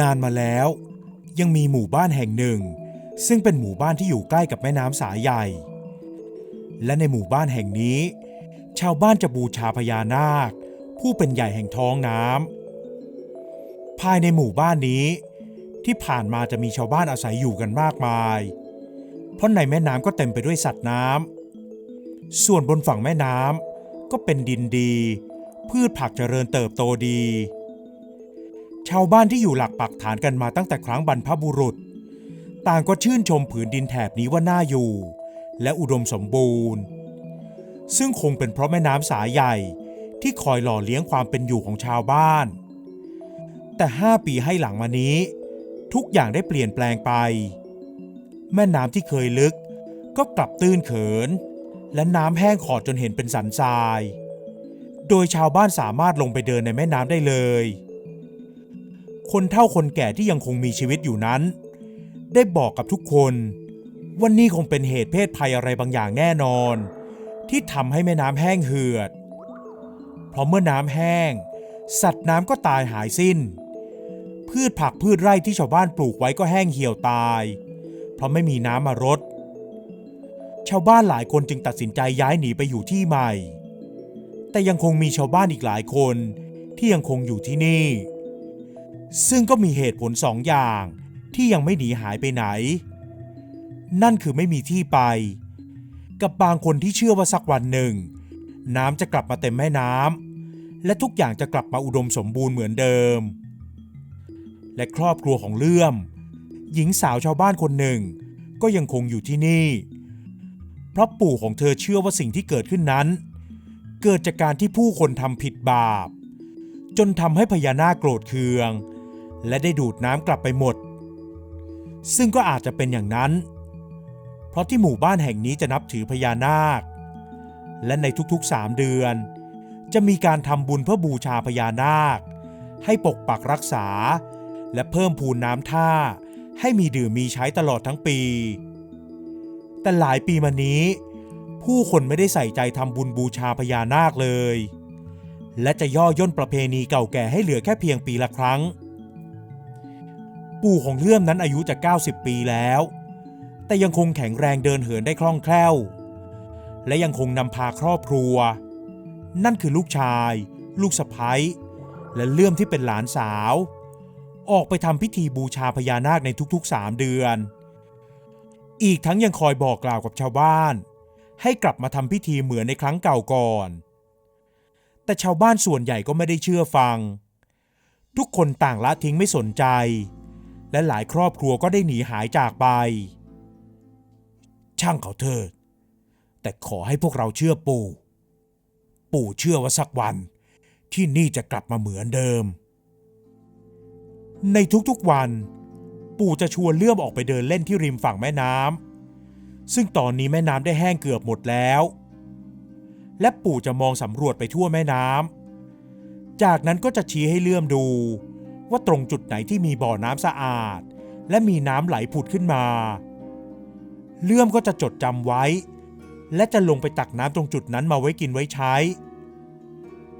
นานมาแล้วยังมีหมู่บ้านแห่งหนึ่งซึ่งเป็นหมู่บ้านที่อยู่ใกล้กับแม่น้ำสายใหญ่และในหมู่บ้านแห่งนี้ชาวบ้านจะบูชาพญานาคผู้เป็นใหญ่แห่งท้องน้ำภายในหมู่บ้านนี้ที่ผ่านมาจะมีชาวบ้านอาศัยอยู่กันมากมายเพราะในแม่น้ำก็เต็มไปด้วยสัตว์น้ำส่วนบนฝั่งแม่น้ำก็เป็นดินดีพืชผักเจริญเติบโตดีชาวบ้านที่อยู่หลักปักฐานกันมาตั้งแต่ครั้งบรรพบุรุษต่างก็ชื่นชมผืนดินแถบนี้ว่าน่าอยู่และอุดมสมบูรณ์ซึ่งคงเป็นเพราะแม่น้ำสายใหญ่ที่คอยหล่อเลี้ยงความเป็นอยู่ของชาวบ้านแต่5 ปีให้หลังมานี้ทุกอย่างได้เปลี่ยนแปลงไปแม่น้ำที่เคยลึกก็กลับตื้นเขินและน้ำแห้งขอดจนเห็นเป็นสันทรายโดยชาวบ้านสามารถลงไปเดินในแม่น้ำได้เลยคนเฒ่าคนแก่ที่ยังคงมีชีวิตอยู่นั้นได้บอกกับทุกคนว่านี่คงเป็นเหตุเพศภัยอะไรบางอย่างแน่นอนที่ทำให้แม่น้ำแห้งเหือดเพราะเมื่อน้ำแห้งสัตว์น้ำก็ตายหายสิ้นพืชผักพืชไร่ที่ชาวบ้านปลูกไว้ก็แห้งเหี่ยวตายเพราะไม่มีน้ำมารดชาวบ้านหลายคนจึงตัดสินใจย้ายหนีไปอยู่ที่ใหม่แต่ยังคงมีชาวบ้านอีกหลายคนที่ยังคงอยู่ที่นี่ซึ่งก็มีเหตุผล2 อย่างที่ยังไม่หนีหายไปไหนนั่นคือไม่มีที่ไปกับบางคนที่เชื่อว่าสักวันหนึ่งน้ำจะกลับมาเต็มแม่น้ำและทุกอย่างจะกลับมาอุดมสมบูรณ์เหมือนเดิมและครอบครัวของเลื่อมหญิงสาวชาวบ้านคนหนึ่งก็ยังคงอยู่ที่นี่เพราะปู่ของเธอเชื่อว่าสิ่งที่เกิดขึ้นนั้นเกิดจากการที่ผู้คนทำผิดบาปจนทำให้พญานาคโกรธเคืองและได้ดูดน้ำกลับไปหมดซึ่งก็อาจจะเป็นอย่างนั้นเพราะที่หมู่บ้านแห่งนี้จะนับถือพญานาคและในทุกๆ3 เดือนจะมีการทำบุญเพื่อบูชาพญานาคให้ปกปักรักษาและเพิ่มพูนน้ำท่าให้มีดื่มมีใช้ตลอดทั้งปีแต่หลายปีมานี้ผู้คนไม่ได้ใส่ใจทำบุญบูชาพญานาคเลยและจะย่อย่นประเพณีเก่าแก่ให้เหลือแค่เพียงปีละครั้งปู่ของเลื่อมนั้นอายุจะ90 ปีแล้วแต่ยังคงแข็งแรงเดินเหินได้คล่องแคล่วและยังคงนำพาครอบครัวนั่นคือลูกชายลูกสะใภ้และเลื่อมที่เป็นหลานสาวออกไปทำพิธีบูชาพญานาคในทุกๆ3 เดือนอีกทั้งยังคอยบอกกล่าวกับชาวบ้านให้กลับมาทำพิธีเหมือนในครั้งเก่าก่อนแต่ชาวบ้านส่วนใหญ่ก็ไม่ได้เชื่อฟังทุกคนต่างละทิ้งไม่สนใจและหลายครอบครัวก็ได้หนีหายจากไปช่างเขาเถิดแต่ขอให้พวกเราเชื่อปู่เชื่อว่าสักวันที่นี่จะกลับมาเหมือนเดิมในทุกๆวันปู่จะชวนเลื่อมออกไปเดินเล่นที่ริมฝั่งแม่น้ำซึ่งตอนนี้แม่น้ำได้แห้งเกือบหมดแล้วและปู่จะมองสำรวจไปทั่วแม่น้ำจากนั้นก็จะชี้ให้เลื่อมดูว่าตรงจุดไหนที่มีบ่อน้ำสะอาดและมีน้ำไหลผุดขึ้นมาเลื่อมก็จะจดจำไว้และจะลงไปตักน้ำตรงจุดนั้นมาไว้กินไว้ใช้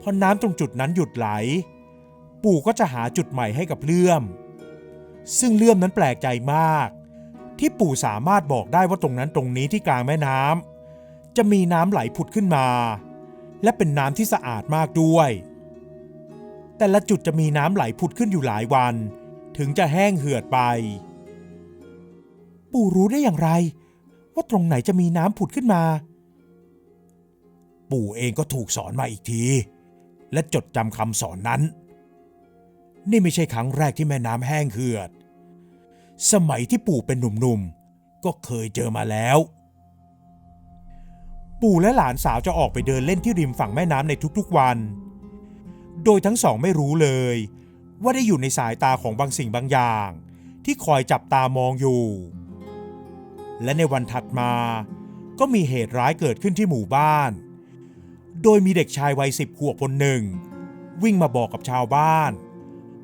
พอน้ำตรงจุดนั้นหยุดไหลปู่ก็จะหาจุดใหม่ให้กับเลื่อมซึ่งเลื่อมนั้นแปลกใจมากที่ปู่สามารถบอกได้ว่าตรงนั้นตรงนี้ที่กลางแม่น้ำจะมีน้ำไหลผุดขึ้นมาและเป็นน้ำที่สะอาดมากด้วยแต่ละจุดจะมีน้ำไหลผุดขึ้นอยู่หลายวันถึงจะแห้งเหือดไปปู่รู้ได้อย่างไรว่าตรงไหนจะมีน้ำผุดขึ้นมาปู่เองก็ถูกสอนมาอีกทีและจดจำคำสอนนั้นนี่ไม่ใช่ครั้งแรกที่แม่น้ำแห้งเหือดสมัยที่ปู่เป็นหนุ่มๆก็เคยเจอมาแล้วปู่และหลานสาวจะออกไปเดินเล่นที่ริมฝั่งแม่น้ำในทุกๆวันโดยทั้งสองไม่รู้เลยว่าได้อยู่ในสายตาของบางสิ่งบางอย่างที่คอยจับตามองอยู่และในวันถัดมาก็มีเหตุร้ายเกิดขึ้นที่หมู่บ้านโดยมีเด็กชายวัย10 ขวบคนหนึ่งวิ่งมาบอกกับชาวบ้าน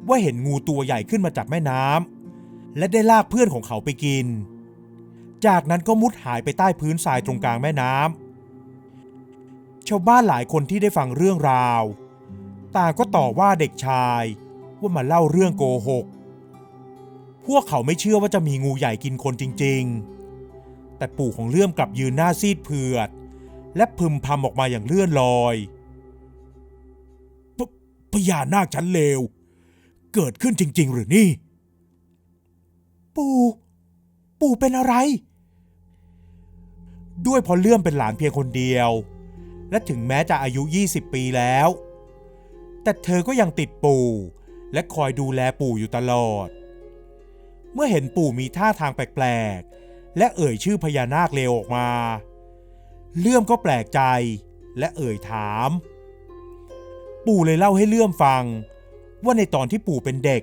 ว่าเห็นงูตัวใหญ่ขึ้นมาจากแม่น้ำและได้ลากเพื่อนของเขาไปกินจากนั้นก็มุดหายไปใต้พื้นทรายตรงกลางแม่น้ำชาวบ้านหลายคนที่ได้ฟังเรื่องราวต่างก็ต่อว่าเด็กชายว่ามาเล่าเรื่องโกหก พวกเขาไม่เชื่อว่าจะมีงูใหญ่กินคนจริงๆแต่ปู่ของเลื่อมกลับยืนหน้าซีดเผือดและพึมพำออกมาอย่างเลื่อนลอยพญานาคชั้นเลวเกิดขึ้นจริงๆหรือนี่ปู่เป็นอะไรด้วยเพราะเลื่อมเป็นหลานเพียงคนเดียวและถึงแม้จะอายุ20 ปีแล้วแต่เธอก็ยังติดปู่และคอยดูแลปู่อยู่ตลอดเมื่อเห็นปู่มีท่าทางแปลกๆและเอ่ยชื่อพญานาคเลวออกมาเลื่อมก็แปลกใจและเอ่ยถามปู่เลยเล่าให้เลื่อมฟังว่าในตอนที่ปู่เป็นเด็ก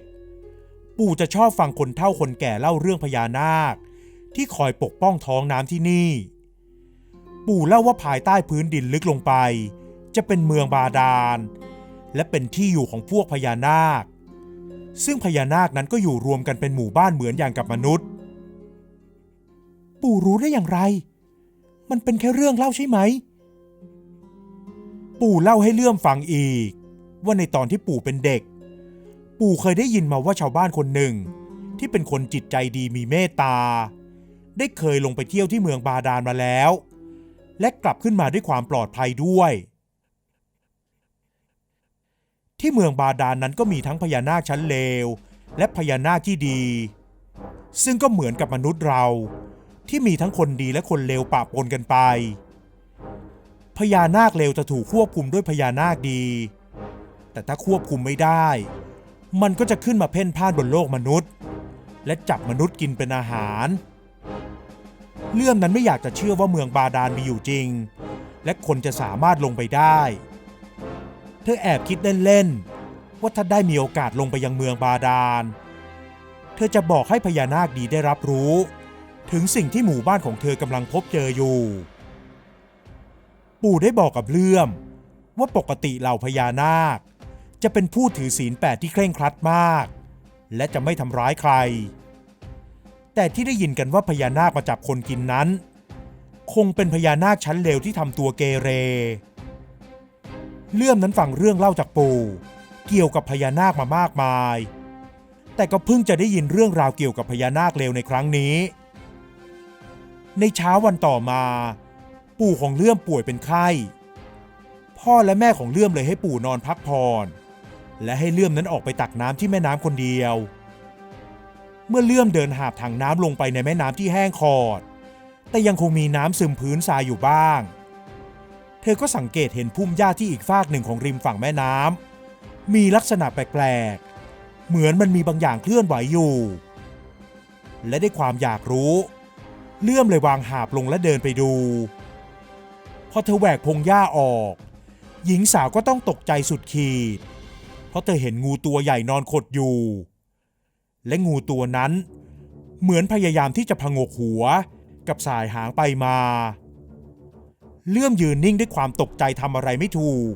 ปู่จะชอบฟังคนเฒ่าคนแก่เล่าเรื่องพญานาคที่คอยปกป้องท้องน้ำที่นี่ปู่เล่าว่าภายใต้พื้นดินลึกลงไปจะเป็นเมืองบาดาลและเป็นที่อยู่ของพวกพญานาคซึ่งพญานาคนั้นก็อยู่รวมกันเป็นหมู่บ้านเหมือนอย่างกับมนุษย์ปู่รู้ได้อย่างไรมันเป็นแค่เรื่องเล่าใช่ไหมปู่เล่าให้เลื่อมฟังอีกว่าในตอนที่ปู่เป็นเด็กปู่เคยได้ยินมาว่าชาวบ้านคนหนึ่งที่เป็นคนจิตใจดีมีเมตตาได้เคยลงไปเที่ยวที่เมืองบาดาลมาแล้วและกลับขึ้นมาด้วยความปลอดภัยด้วยที่เมืองบาดาลนั้นก็มีทั้งพญานาคชั้นเลวและพญานาคที่ดีซึ่งก็เหมือนกับมนุษย์เราที่มีทั้งคนดีและคนเลวปะปนกันไปพญานาคเลวจะถูกควบคุมด้วยพญานาคดีแต่ถ้าควบคุมไม่ได้มันก็จะขึ้นมาเพ่นพ่านบนโลกมนุษย์และจับมนุษย์กินเป็นอาหารเลื่อมนั้นไม่อยากจะเชื่อว่าเมืองบาดาลมีอยู่จริงและคนจะสามารถลงไปได้เธอแอบคิดเล่นๆว่าถ้าได้มีโอกาสลงไปยังเมืองบาดาลเธอจะบอกให้พญานาคดีได้รับรู้ถึงสิ่งที่หมู่บ้านของเธอกำลังพบเจออยู่ปู่ได้บอกกับเลื่อมว่าปกติเหล่าพญานาคจะเป็นผู้ถือศีล 8ที่เคร่งครัดมากและจะไม่ทำร้ายใครแต่ที่ได้ยินกันว่าพญานาคมาจับคนกินนั้นคงเป็นพญานาคชั้นเลวที่ทำตัวเกเรเลื่อมนั้นฟังเรื่องเล่าจากปู่เกี่ยวกับพญานาคมามากมายแต่ก็เพิ่งจะได้ยินเรื่องราวเกี่ยวกับพญานาคเลวในครั้งนี้ในเช้าวันต่อมาปู่ของเลื่อมป่วยเป็นไข้พ่อและแม่ของเลื่อมเลยให้ปู่นอนพักผ่อนและให้เลื่อมนั้นออกไปตักน้ำที่แม่น้ำคนเดียวเมื่อเลื่อมเดินหาบถังน้ำลงไปในแม่น้ำที่แห้งขอดแต่ยังคงมีน้ำซึมพื้นทรายอยู่บ้างเธอก็สังเกตเห็นพุ่มหญ้าที่อีกฟากหนึ่งของริมฝั่งแม่น้ำมีลักษณะแปลกๆเหมือนมันมีบางอย่างเคลื่อนไหวอยู่และด้วยความอยากรู้เลื่อมเลยวางหาบลงและเดินไปดูพอเธอแหวกพงหญ้าออกหญิงสาวก็ต้องตกใจสุดขีดเพราะเธอเห็นงูตัวใหญ่นอนขดอยู่และงูตัวนั้นเหมือนพยายามที่จะผงกหัวกับสายหางไปมาเลื่อมยืนนิ่งด้วยความตกใจทำอะไรไม่ถูก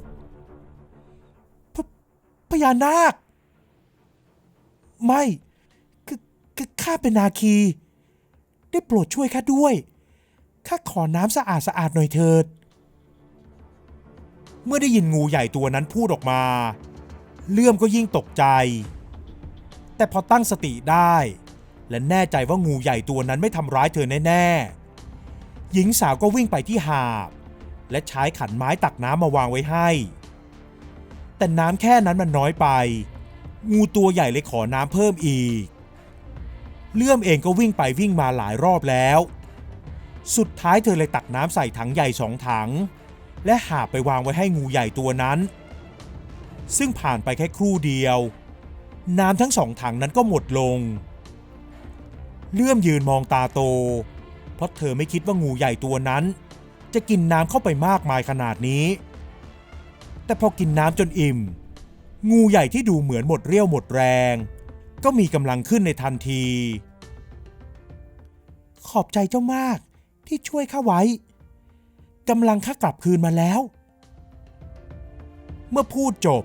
พญานาคไม่คือข้าเป็นนาคีได้โปรดช่วยข้าด้วยข้าขอน้ำสะอาดหน่อยเถิดเมื่อได้ยินงูใหญ่ตัวนั้นพูดออกมาเลื่อมก็ยิ่งตกใจแต่พอตั้งสติได้และแน่ใจว่างูใหญ่ตัวนั้นไม่ทำร้ายเธอแน่ๆหญิงสาวก็วิ่งไปที่หาบและใช้ขันไม้ตักน้ำมาวางไว้ให้แต่น้ำแค่นั้นมันน้อยไปงูตัวใหญ่เลยขอน้ำเพิ่มอีกเลื่อมเองก็วิ่งไปวิ่งมาหลายรอบแล้วสุดท้ายเธอเลยตักน้ำใส่ถังใหญ่2 ถังและหาบไปวางไว้ให้งูใหญ่ตัวนั้นซึ่งผ่านไปแค่ครู่เดียวน้ำทั้ง2 ถังนั้นก็หมดลงเลื่อมยืนมองตาโตเพราะเธอไม่คิดว่างูใหญ่ตัวนั้นจะกินน้ำเข้าไปมากมายขนาดนี้แต่พอกินน้ำจนอิ่มงูใหญ่ที่ดูเหมือนหมดเรี่ยวหมดแรงก็มีกำลังขึ้นในทันทีขอบใจเจ้ามากที่ช่วยข้าไว้กำลังข้ากลับคืนมาแล้วเมื่อพูดจบ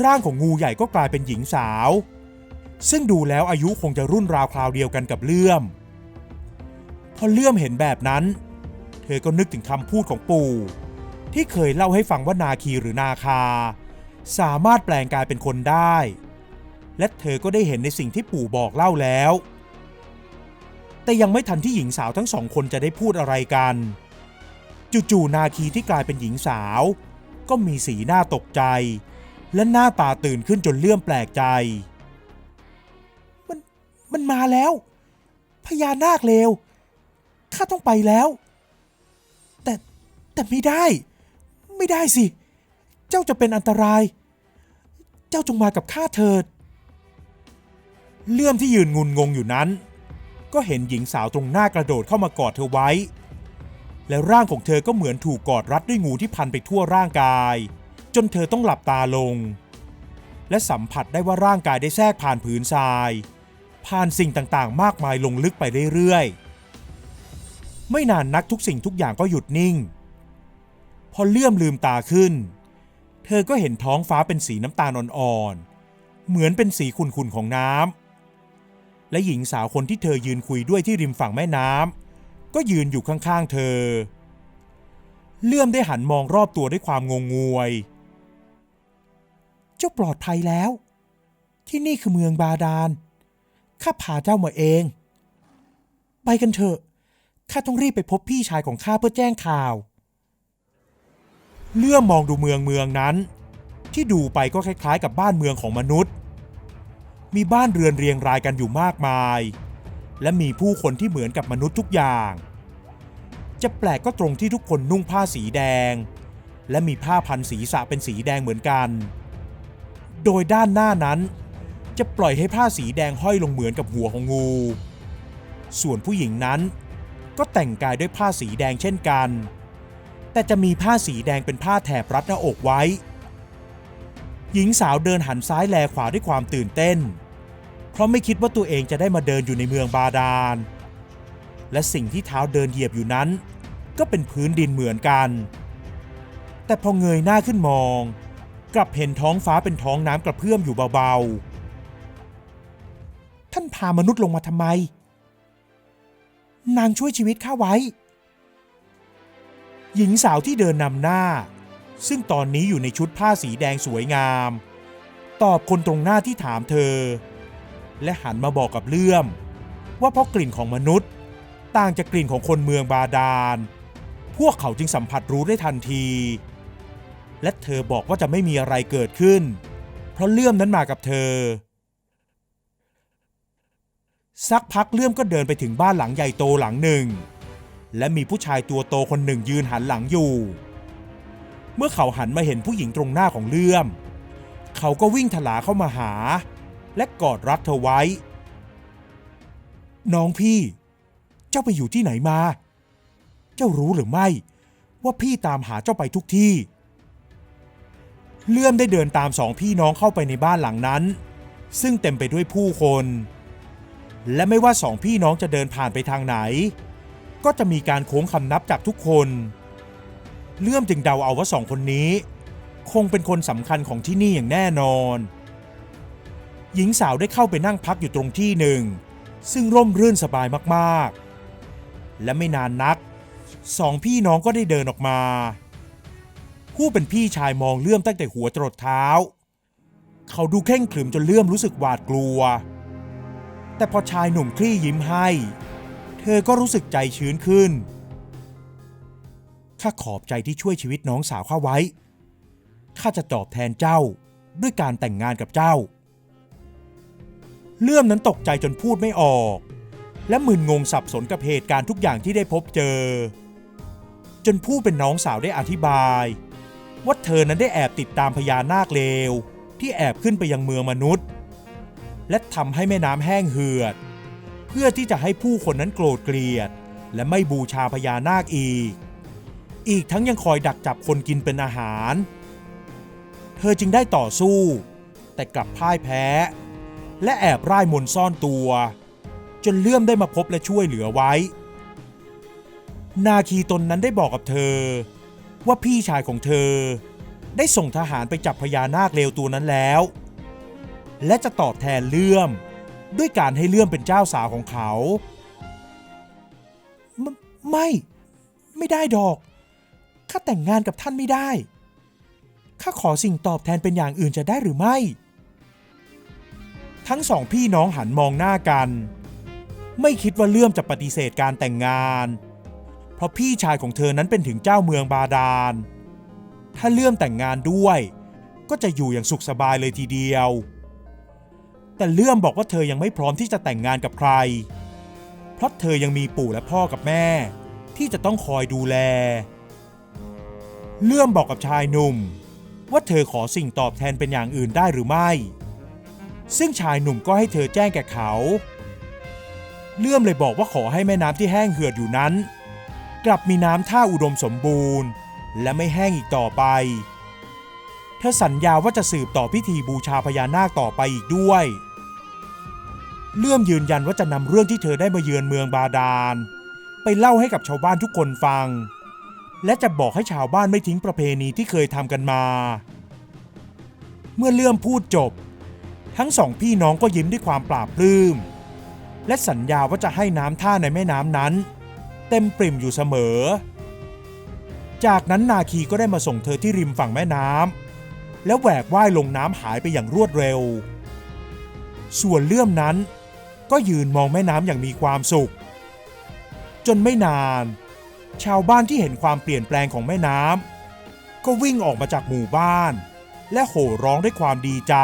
ร่างของงูใหญ่ก็กลายเป็นหญิงสาวซึ่งดูแล้วอายุคงจะรุ่นราวคราวเดียวกันกับเลื่อมพอเลื่อมเห็นแบบนั้นเธอก็นึกถึงคำพูดของปู่ที่เคยเล่าให้ฟังว่านาคีหรือนาคาสามารถแปลงกายเป็นคนได้ และเธอก็ได้เห็นในสิ่งที่ปู่บอกเล่าแล้วแต่ยังไม่ทันที่หญิงสาวทั้งสองคนจะได้พูดอะไรกันจู่ๆนาคีที่กลายเป็นหญิงสาวก็มีสีหน้าตกใจและหน้าตาตื่นขึ้นจนเลื่อมแปลกใจมันมาแล้วพญานาคเลวข้าต้องไปแล้วแต่ไม่ได้สิเจ้าจะเป็นอันตรายเจ้าจงมากับข้าเถิดเลื่อมที่ยืนงุนงงอยู่นั้นก็เห็นหญิงสาวตรงหน้ากระโดดเข้ามากอดเธอไว้และร่างของเธอก็เหมือนถูกกอดรัดด้วยงูที่พันไปทั่วร่างกายจนเธอต้องหลับตาลงและสัมผัสได้ว่าร่างกายได้แทรกผ่านผืนทรายผ่านสิ่งต่างๆมากมายลงลึกไปเรื่อยๆไม่นานนักทุกสิ่งทุกอย่างก็หยุดนิ่งพอเลื่อมลืมตาขึ้นเธอก็เห็นท้องฟ้าเป็นสีน้ำตาลอ่อนๆเหมือนเป็นสีขุ่นๆของน้ำและหญิงสาวคนที่เธอยืนคุยด้วยที่ริมฝั่งแม่น้ำก็ยืนอยู่ข้างๆเธอเลื่อมได้หันมองรอบตัวด้วยความงงงวยเจ้าปลอดภัยแล้วที่นี่คือเมืองบาดาลข้าพาเจ้ามาเองไปกันเถอะข้าต้องรีบไปพบพี่ชายของข้าเพื่อแจ้งข่าวเลื่อมมองดูเมืองนั้นที่ดูไปก็คล้ายๆกับบ้านเมืองของมนุษย์มีบ้านเรือนเรียงรายกันอยู่มากมายและมีผู้คนที่เหมือนกับมนุษย์ทุกอย่างจะแปลกก็ตรงที่ทุกคนนุ่งผ้าสีแดงและมีผ้าพันศีรษะเป็นสีแดงเหมือนกันโดยด้านหน้านั้นจะปล่อยให้ผ้าสีแดงห้อยลงเหมือนกับหัวของงูส่วนผู้หญิงนั้นก็แต่งกายด้วยผ้าสีแดงเช่นกันแต่จะมีผ้าสีแดงเป็นผ้าแถบรัดหน้าอกไว้หญิงสาวเดินหันซ้ายแลขวาด้วยความตื่นเต้นเพราะไม่คิดว่าตัวเองจะได้มาเดินอยู่ในเมืองบาดาลและสิ่งที่เท้าเดินเหยียบอยู่นั้นก็เป็นพื้นดินเหมือนกันแต่พอเงยหน้าขึ้นมองกลับเห็นท้องฟ้าเป็นท้องน้ำกระเพื่อมอยู่เบาๆท่านพามนุษย์ลงมาทำไมนางช่วยชีวิตข้าไว้หญิงสาวที่เดินนำหน้าซึ่งตอนนี้อยู่ในชุดผ้าสีแดงสวยงามตอบคนตรงหน้าที่ถามเธอและหันมาบอกกับเลื่อมว่าเพราะกลิ่นของมนุษย์ต่างจากกลิ่นของคนเมืองบาดาลพวกเขาจึงสัมผัสรู้ได้ทันทีและเธอบอกว่าจะไม่มีอะไรเกิดขึ้นเพราะเลื่อมนั้นมากับเธอสักพักเลื่อมก็เดินไปถึงบ้านหลังใหญ่โตหลังหนึ่งและมีผู้ชายตัวโตคนหนึ่งยืนหันหลังอยู่เมื่อเขาหันมาเห็นผู้หญิงตรงหน้าของเลื่อมเขาก็วิ่งถลาเข้ามาหาและกอดรัดเธอไว้น้องพี่เจ้าไปอยู่ที่ไหนมาเจ้ารู้หรือไม่ว่าพี่ตามหาเจ้าไปทุกที่เลื่อมได้เดินตามสองพี่น้องเข้าไปในบ้านหลังนั้นซึ่งเต็มไปด้วยผู้คนและไม่ว่าสองพี่น้องจะเดินผ่านไปทางไหนก็จะมีการโค้งคำนับจากทุกคนเลื่อมจึงเดาเอาว่าสองคนนี้คงเป็นคนสำคัญของที่นี่อย่างแน่นอนหญิงสาวได้เข้าไปนั่งพักอยู่ตรงที่หนึ่งซึ่งร่มรื่นสบายมากๆและไม่นานนักสองพี่น้องก็ได้เดินออกมาผู้เป็นพี่ชายมองเลื่อมตั้งแต่หัวจรดเท้าเขาดูเคร่งขรึมจนเลื่อมรู้สึกหวาดกลัวแต่พอชายหนุ่มคลี่ยิ้มให้เธอก็รู้สึกใจชื้นขึ้นข้าขอบใจที่ช่วยชีวิตน้องสาวข้าไว้ข้าจะตอบแทนเจ้าด้วยการแต่งงานกับเจ้าเลื่อมนั้นตกใจจนพูดไม่ออกและมึนงงสับสนกับเหตุการณ์ทุกอย่างที่ได้พบเจอจนผู้เป็นน้องสาวได้อธิบายว่าเธอนั้นได้แอบติดตามพญานาคเลวที่แอบขึ้นไปยังเมืองมนุษย์และทำให้แม่น้ำแห้งเหือดเพื่อที่จะให้ผู้คนนั้นโกรธเกลียดและไม่บูชาพญานาคอีกทั้งยังคอยดักจับคนกินเป็นอาหารเธอจึงได้ต่อสู้แต่กลับพ่ายแพ้และแอบร่ายมนต์ซ่อนตัวจนเลื่อมได้มาพบและช่วยเหลือไว้นาคีตนนั้นได้บอกกับเธอว่าพี่ชายของเธอได้ส่งทหารไปจับพญานาคเลวตัวนั้นแล้วและจะตอบแทนเลื่อมด้วยการให้เลื่อมเป็นเจ้าสาวของเขาไม่ได้ดอกข้าแต่งงานกับท่านไม่ได้ข้าขอสิ่งตอบแทนเป็นอย่างอื่นจะได้หรือไม่ ทั้งสองพี่น้องหันมองหน้ากันไม่คิดว่าเลื่อมจะปฏิเสธการแต่งงานเพราะพี่ชายของเธอนั้นเป็นถึงเจ้าเมืองบาดาลถ้าเลื่อมแต่งงานด้วยก็จะอยู่อย่างสุขสบายเลยทีเดียวแต่เลื่อมบอกว่าเธอยังไม่พร้อมที่จะแต่งงานกับใครเพราะเธอยังมีปู่และพ่อกับแม่ที่จะต้องคอยดูแลเลื่อมบอกกับชายหนุ่มว่าเธอขอสิ่งตอบแทนเป็นอย่างอื่นได้หรือไม่ซึ่งชายหนุ่มก็ให้เธอแจ้งแก่เขาเลื่อมเลยบอกว่าขอให้แม่น้ำที่แห้งเหือดอยู่นั้นกลับมีน้ำท่าอุดมสมบูรณ์และไม่แห้งอีกต่อไปเธอสัญญาว่าจะสืบต่อพิธีบูชาพญานาคต่อไปอีกด้วยเลื่อมยืนยันว่าจะนำเรื่องที่เธอได้มาเยือนเมืองบาดาลไปเล่าให้กับชาวบ้านทุกคนฟังและจะบอกให้ชาวบ้านไม่ทิ้งประเพณีที่เคยทำกันมาเมื่อเลื่อมพูดจบทั้งสองพี่น้องก็ยิ้มด้วยความปลาบปลื้มและสัญญาว่าจะให้น้ำท่าในแม่น้ำนั้นเต็มปริ่มอยู่เสมอจากนั้นนาคีก็ได้มาส่งเธอที่ริมฝั่งแม่น้ำแล้วแหวกว่ายลงน้ำหายไปอย่างรวดเร็วส่วนเลื่อมนั้นก็ยืนมองแม่น้ำอย่างมีความสุขจนไม่นานชาวบ้านที่เห็นความเปลี่ยนแปลงของแม่น้ำก็วิ่งออกมาจากหมู่บ้านและโห่ร้องด้วยความดีใจ